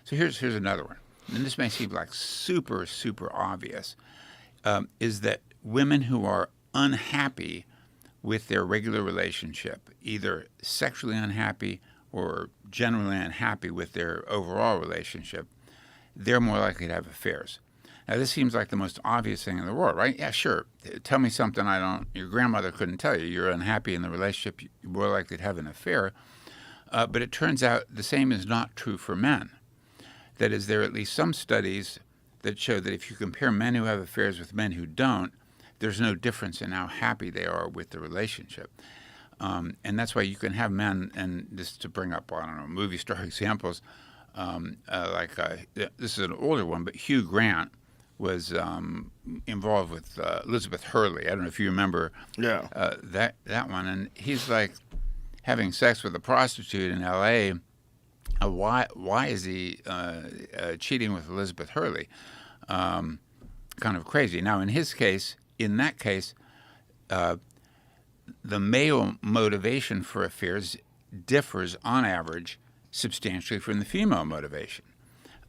So here's another one, and this may seem like super, super obvious, is that women who are unhappy with their regular relationship, either sexually unhappy or generally unhappy with their overall relationship, they're more likely to have affairs. Now, this seems like the most obvious thing in the world, right? Yeah, sure. Tell me something your grandmother couldn't tell you. You're unhappy in the relationship, you're more likely to have an affair. But it turns out the same is not true for men. That is, there are at least some studies that show that if you compare men who have affairs with men who don't, there's no difference in how happy they are with the relationship. And that's why you can have men, and just to bring up, I don't know, movie star examples, this is an older one, but Hugh Grant was involved with Elizabeth Hurley. I don't know if you remember that one. And he's like having sex with a prostitute in L.A. Why is he cheating with Elizabeth Hurley? Kind of crazy. Now, in that case, the male motivation for affairs differs on average substantially from the female motivation.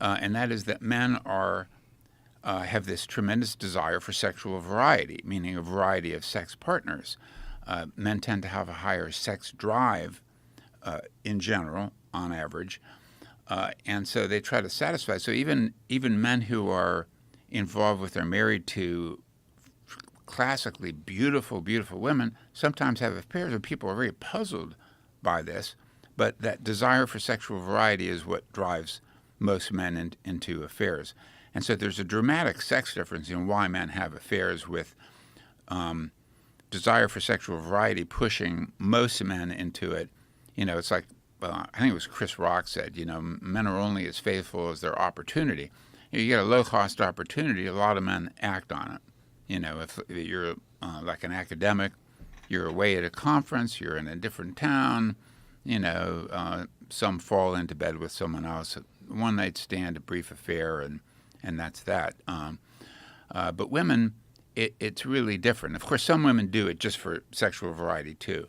And that is that men have this tremendous desire for sexual variety, meaning a variety of sex partners. Men tend to have a higher sex drive in general, on average, and so they try to satisfy. So even men who are involved with or married to classically beautiful, beautiful women sometimes have affairs, and people are very puzzled by this. But that desire for sexual variety is what drives most men into affairs. And so there's a dramatic sex difference in why men have affairs, with desire for sexual variety pushing most men into it. It's like, I think it was Chris Rock said, men are only as faithful as their opportunity. You get a low-cost opportunity, a lot of men act on it. If you're like an academic, you're away at a conference, you're in a different town, some fall into bed with someone else, one night stand, a brief affair, and that's that. But women, it's really different. Of course, some women do it just for sexual variety too,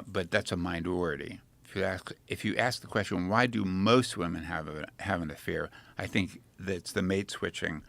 but that's a minority. If you ask the question, why do most women have an affair? I think that's the mate switching